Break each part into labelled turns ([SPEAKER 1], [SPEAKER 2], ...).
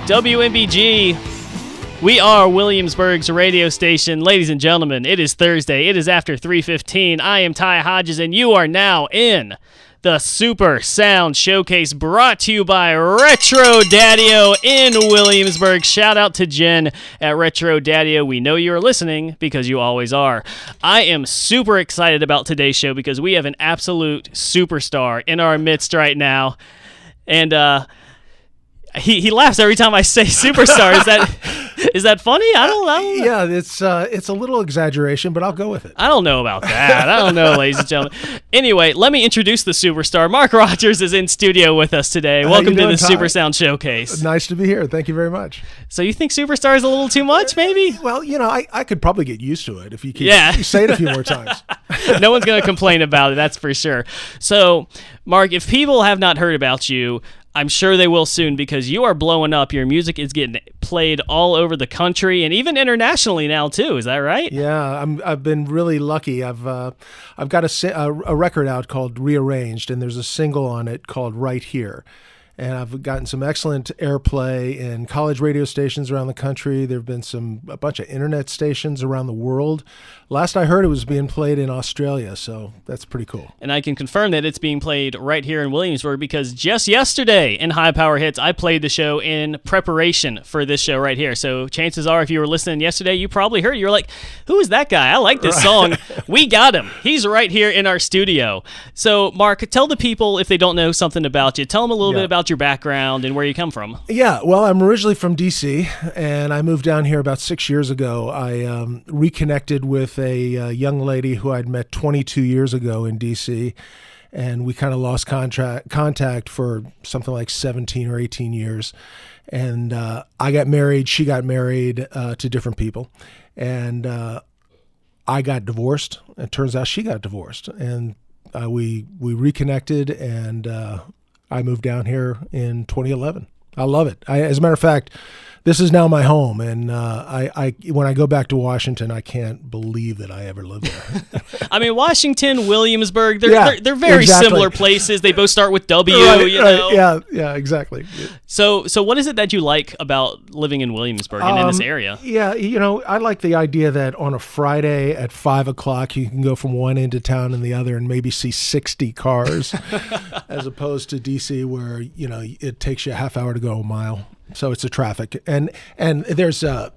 [SPEAKER 1] WMBG. We are Williamsburg's radio station. Ladies and gentlemen, it is Thursday. It is after 3:15. I am Ty Hodges, and you are now in the Super Sound Showcase, brought to you by Retro Daddio in Williamsburg. Shout out to Jen at Retro Daddio. We know you're listening because you always are. I am super excited about today's show because we have an absolute superstar in our midst right now. And he laughs every time I say superstar. Is that funny? I don't know.
[SPEAKER 2] Yeah, it's a little exaggeration, but I'll go with it.
[SPEAKER 1] I don't know about that. I don't know, ladies and gentlemen. Anyway, let me introduce the superstar. Mark Rogers is in studio with us today. Welcome to the Super Sound Showcase.
[SPEAKER 2] Nice to be here. Thank you very much.
[SPEAKER 1] So you think superstar is a little too much, maybe?
[SPEAKER 2] Well, I could probably get used to it if you keep say it a few more times.
[SPEAKER 1] No one's going to complain about it, that's for sure. So, Mark, if people have not heard about you, I'm sure they will soon because you are blowing up. Your music is getting played all over the country and even internationally now too. Is that right?
[SPEAKER 2] Yeah, I've been really lucky. I've got a record out called Rearranged, and there's a single on it called Right Here. And I've gotten some excellent airplay in college radio stations around the country. There have been a bunch of internet stations around the world. Last I heard, it was being played in Australia, so that's pretty cool.
[SPEAKER 1] And I can confirm that it's being played right here in Williamsburg because just yesterday in High Power Hits, I played the show in preparation for this show right here. So chances are, if you were listening yesterday, you probably heard it. You were like, who is that guy? I like this song. We got him. He's right here in our studio. So, Mark, tell the people, if they don't know something about you, tell them a little bit about your background and where you come from.
[SPEAKER 2] Yeah, well, I'm originally from D.C., and I moved down here about 6 years ago. I reconnected with a young lady who I'd met 22 years ago in D.C., and we kind of lost contact for something like 17 or 18 years. And I got married, she got married to different people, and I got divorced. It turns out she got divorced, and we reconnected, and I moved down here in 2011. I love it. As a matter of fact, this is now my home, and when I go back to Washington, I can't believe that I ever lived there.
[SPEAKER 1] I mean, Washington, Williamsburg, they're very similar places. They both start with W,
[SPEAKER 2] right. Yeah, exactly.
[SPEAKER 1] So what is it that you like about living in Williamsburg and in this area?
[SPEAKER 2] Yeah, I like the idea that on a Friday at 5 o'clock, you can go from one end of town and the other and maybe see 60 cars, as opposed to D.C. where, it takes you a half hour to go a mile. So it's the traffic, and there's a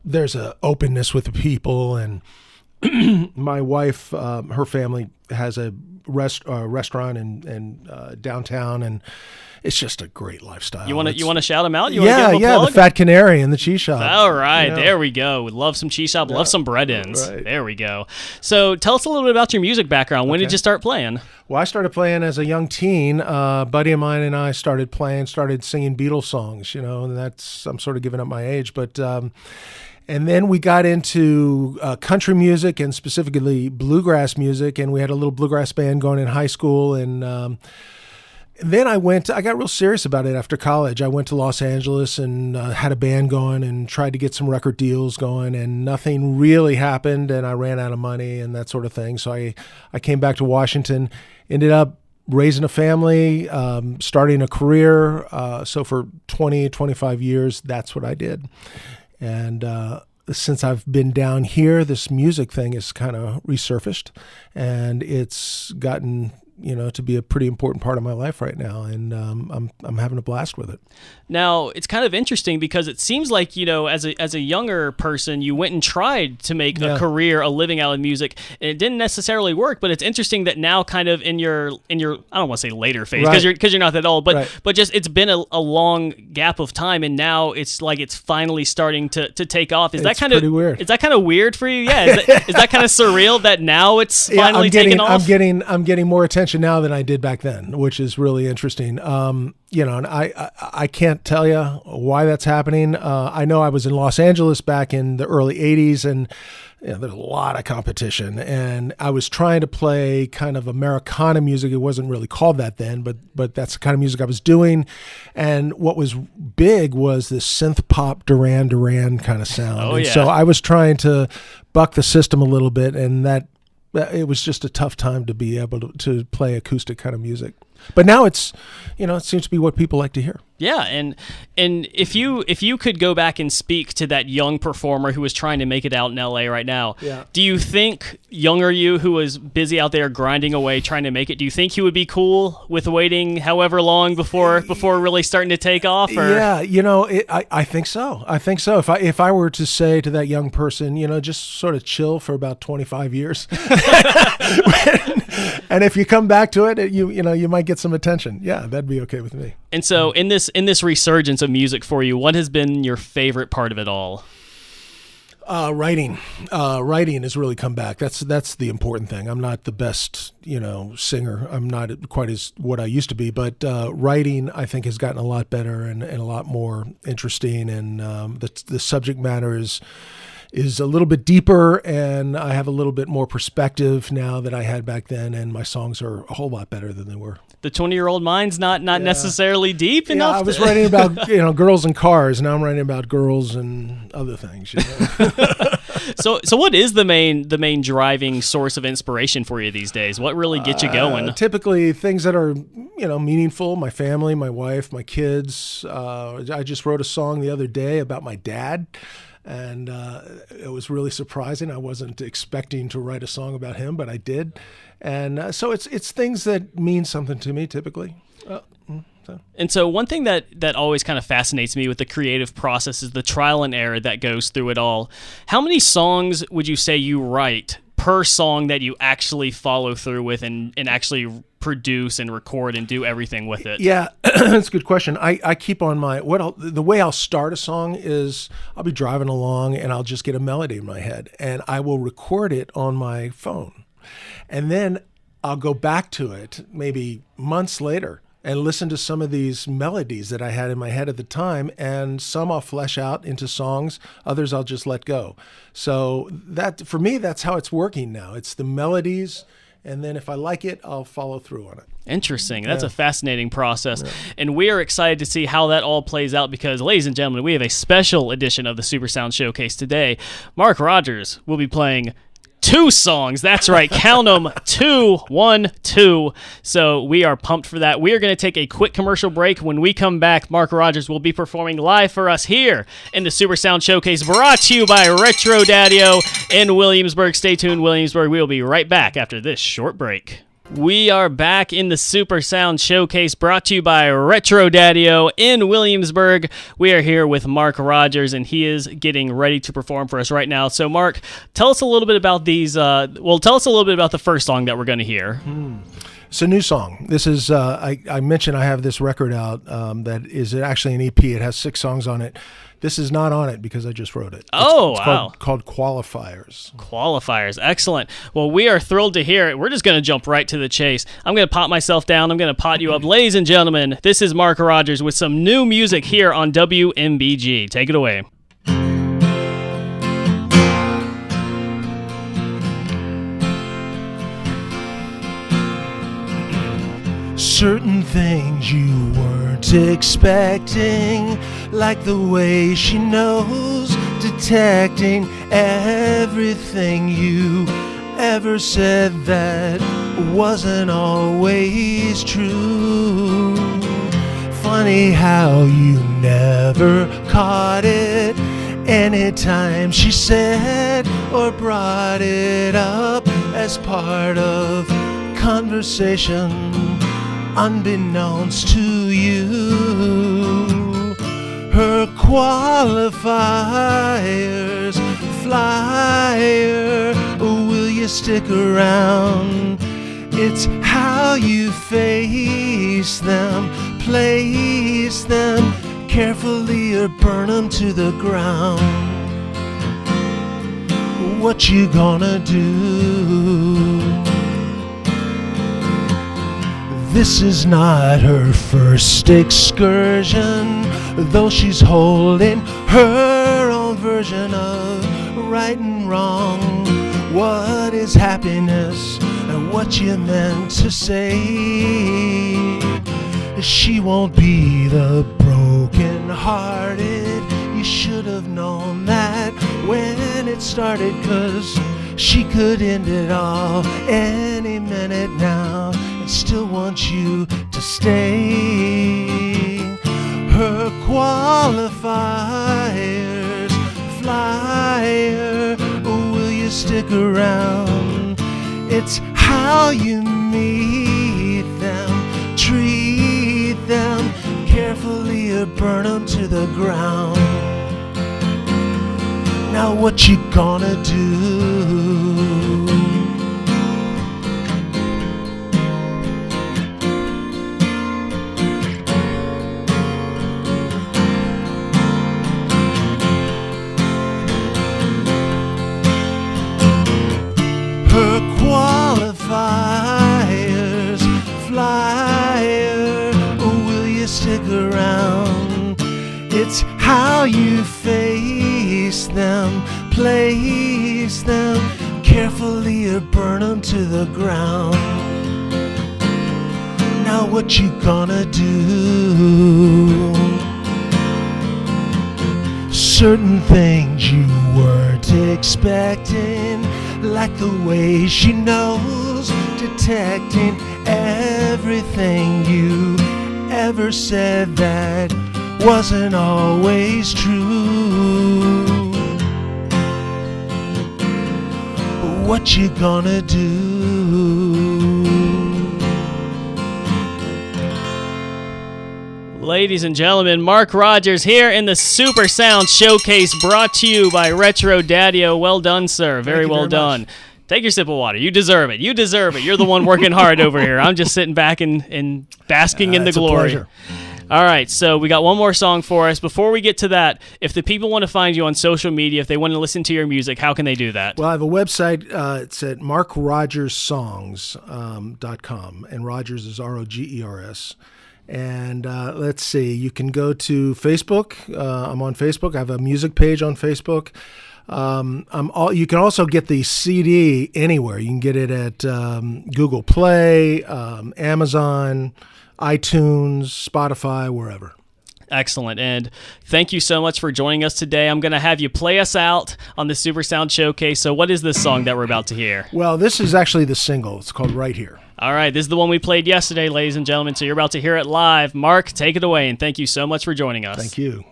[SPEAKER 2] openness with the people, and my wife, her family has a restaurant in downtown, and it's just a great lifestyle.
[SPEAKER 1] You want to shout them out?
[SPEAKER 2] The Fat Canary and the Cheese Shop.
[SPEAKER 1] All right, there we go. We love some cheese shop. Love some bread-ins. Right. There we go. So tell us a little bit about your music background. When did you start playing?
[SPEAKER 2] Well, I started playing as a young teen. A buddy of mine and I started singing Beatles songs, and I'm sort of giving up my age, but and then we got into country music and specifically bluegrass music, and we had a little bluegrass band going in high school, and then I got real serious about it after college. I went to Los Angeles and had a band going and tried to get some record deals going, and nothing really happened, and I ran out of money and that sort of thing. So I came back to Washington, ended up raising a family, starting a career. So for 25 years, that's what I did. And since I've been down here, this music thing has kind of resurfaced, and it's gotten to be a pretty important part of my life right now, and I'm having a blast with it.
[SPEAKER 1] Now, it's kind of interesting because it seems like, as a younger person, you went and tried to make a career, a living out of music, and it didn't necessarily work, but it's interesting that now kind of in your I don't want to say later phase, because you're not that old, but just it's been a long gap of time, and now it's like it's finally starting to take off. Is that kind of weird? Is that kind of weird for you? Yeah, is that kind of surreal that now it's finally taking off?
[SPEAKER 2] I'm getting more attention now than I did back then, which is really interesting. And I can't tell you why that's happening. I know I was in Los Angeles back in the early 80s, and there's a lot of competition, and I was trying to play kind of Americana music. It wasn't really called that then, but that's the kind of music I was doing. And what was big was this synth pop Duran Duran kind of sound.
[SPEAKER 1] Oh, yeah.
[SPEAKER 2] So I was trying to buck the system a little bit, and that it was just a tough time to be able to play acoustic kind of music. But now it's, it seems to be what people like to hear.
[SPEAKER 1] Yeah, and if you could go back and speak to that young performer who is trying to make it out in LA right now, do you think younger you, who was busy out there grinding away trying to make it, do you think he would be cool with waiting however long before really starting to take off? Or?
[SPEAKER 2] Yeah, I think so. I think so. If I were to say to that young person, just sort of chill for about 25 years, and if you come back to it, you might get some attention. Yeah, that'd be okay with me.
[SPEAKER 1] And so in this resurgence of music for you, what has been your favorite part of it all?
[SPEAKER 2] Writing has really come back. That's the important thing. I'm not the best, singer. I'm not quite as what I used to be, but writing, I think, has gotten a lot better and a lot more interesting. And the subject matter is a little bit deeper, and I have a little bit more perspective now that I had back then, and my songs are a whole lot better than they were.
[SPEAKER 1] The 20-year-old mind's not necessarily deep enough.
[SPEAKER 2] I was writing about girls and cars. Now I'm writing about girls and other things.
[SPEAKER 1] So what is the main driving source of inspiration for you these days? What really gets you going?
[SPEAKER 2] Typically things that are meaningful. My family, my wife, my kids. I just wrote a song the other day about my dad. And it was really surprising. I wasn't expecting to write a song about him, but I did. And so it's things that mean something to me typically.
[SPEAKER 1] And so one thing that always kind of fascinates me with the creative process is the trial and error that goes through it all. How many songs would you say you write per song that you actually follow through with and actually produce and record and do everything with it?
[SPEAKER 2] Yeah, that's a good question. I keep on the way I'll start a song is I'll be driving along and I'll just get a melody in my head and I will record it on my phone. And then I'll go back to it maybe months later and listen to some of these melodies that I had in my head at the time, and some I'll flesh out into songs, others I'll just let go. So that, for me, that's how it's working now. It's the melodies, and then if I like it, I'll follow through on it.
[SPEAKER 1] Interesting. That's a fascinating process. Yeah. And we are excited to see how that all plays out because, ladies and gentlemen, we have a special edition of the Super Sound Showcase today. Mark Rogers will be playing 2 songs. That's right. Count them. 2, 1, 2. So we are pumped for that. We are going to take a quick commercial break. When we come back, Mark Rogers will be performing live for us here in the Super Sound Showcase, brought to you by Retro Daddy-O in Williamsburg. Stay tuned, Williamsburg. We will be right back after this short break. We are back in the Super Sound Showcase, brought to you by Retro Daddy-O in Williamsburg. We are here with Mark Rogers, and he is getting ready to perform for us right now. So, Mark, tell us a little bit about these. Tell us a little bit about the first song that we're going to hear.
[SPEAKER 2] It's a new song. This is, I mentioned I have this record out that is actually an EP. It has 6 songs on it. This is not on it because I just wrote it. It's called Qualifiers.
[SPEAKER 1] Qualifiers. Excellent. Well, we are thrilled to hear it. We're just going to jump right to the chase. I'm going to pot myself down. I'm going to pot you up. Ladies and gentlemen, this is Mark Rogers with some new music here on WMBG. Take it away.
[SPEAKER 2] Certain things you weren't expecting, like the way she knows, detecting everything you ever said that wasn't always true. Funny how you never caught it anytime she said or brought it up as part of conversation. Unbeknownst to you, her qualifiers, flyer, will you stick around? It's how you face them, place them carefully or burn them to the ground. What you gonna do? This is not her first excursion, though she's holding her own version of right and wrong. What is happiness and what you meant to say? She won't be the broken-hearted. You should have known that when it started, 'cause she could end it all any minute now. still wants you to stay. Her qualifiers, flyer, will you stick around? It's how you meet them, treat them carefully or burn them to the ground. Now what you gonna do? Her qualifiers, flyer, will you stick around? It's how you face them, place them carefully or burn them to the ground. Now what you gonna do? Certain things you weren't expecting, like the way she knows, detecting everything you ever said that wasn't always true. But what you gonna do?
[SPEAKER 1] Ladies and gentlemen, Mark Rogers here in the Super Sound Showcase, brought to you by Retro Daddy-O. Well done, sir. Very well done.
[SPEAKER 2] Much.
[SPEAKER 1] Take your sip of water. You deserve it. You deserve it. You're the one working hard over here. I'm just sitting back and basking in the glory.
[SPEAKER 2] It's a pleasure.
[SPEAKER 1] All right, so we got one more song for us. Before we get to that, if the people want to find you on social media, if they want to listen to your music, how can they do that?
[SPEAKER 2] Well, I have a website. It's at markrogerssongs.com, and Rogers is Rogers. And let's see, you can go to Facebook. I'm on Facebook. I have a music page on Facebook. You can also get the CD anywhere. You can get it at Google Play, Amazon, iTunes, Spotify, wherever.
[SPEAKER 1] Excellent. And thank you so much for joining us today. I'm going to have you play us out on the Super Sound Showcase. So what is this song that we're about to hear?
[SPEAKER 2] Well, this is actually the single. It's called Right Here.
[SPEAKER 1] All right. This is the one we played yesterday, ladies and gentlemen. So you're about to hear it live. Mark, take it away. And thank you so much for joining us.
[SPEAKER 2] Thank you.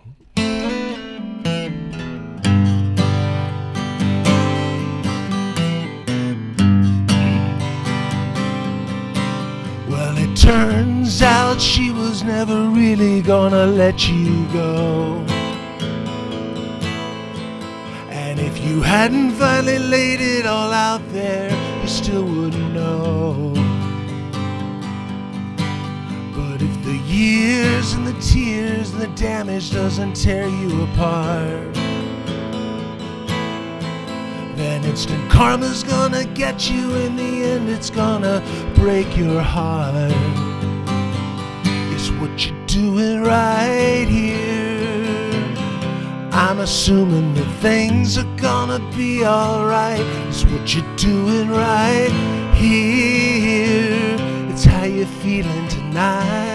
[SPEAKER 2] Turns out she was never really gonna let you go. And if you hadn't finally laid it all out there, you still wouldn't know. But if the years and the tears and the damage doesn't tear you apart, then instant karma's gonna get you. In the end, it's gonna break your heart. It's what you're doing right here. I'm assuming that things are gonna be alright. It's what you're doing right here. It's how you're feeling tonight.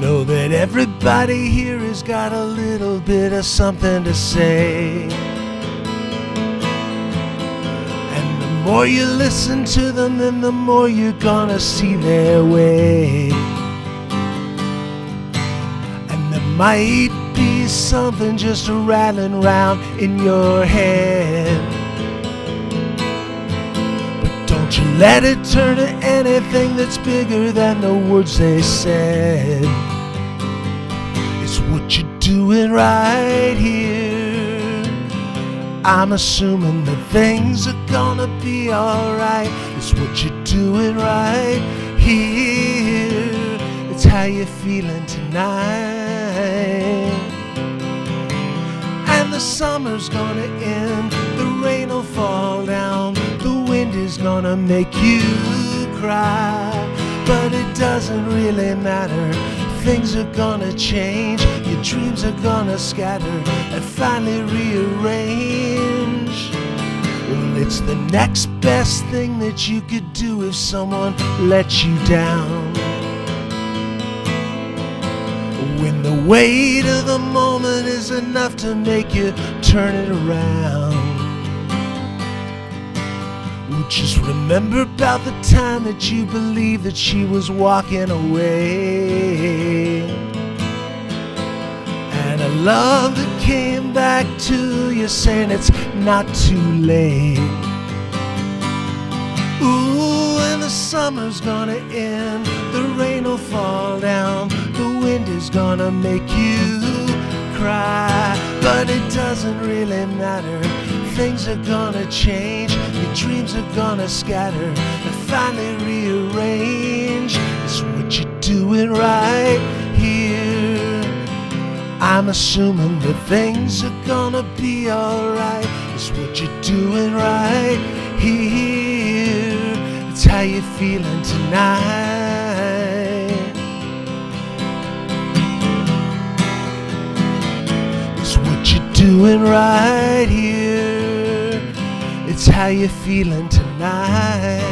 [SPEAKER 2] Know that everybody here has got a little bit of something to say, and the more you listen to them, then the more you're gonna see their way. And there might be something just rattling around in your head, but don't you let it turn to anything that's bigger than the words they said. What you're doing right here. I'm assuming that things are gonna be alright. It's what you're doing right here. It's how you're feeling tonight. And the summer's gonna end, the rain will fall down, the wind is gonna make you cry. But it doesn't really matter. Things are gonna change, your dreams are gonna scatter and finally rearrange. Well, it's the next best thing that you could do if someone let you down. When the weight of the moment is enough to make you turn it around. Well, just remember about the time that you believed that she was walking away, and a love that came back to you saying it's not too late. Ooh, and the summer's gonna end, the rain will fall down, the wind is gonna make you cry. But it doesn't really matter, things are gonna change, your dreams are gonna scatter and finally rearrange. It's what you're doing right here. I'm assuming that things are gonna be alright. It's what you're doing right here. It's how you're feeling tonight. It's what you're doing right here. It's how you're feeling tonight.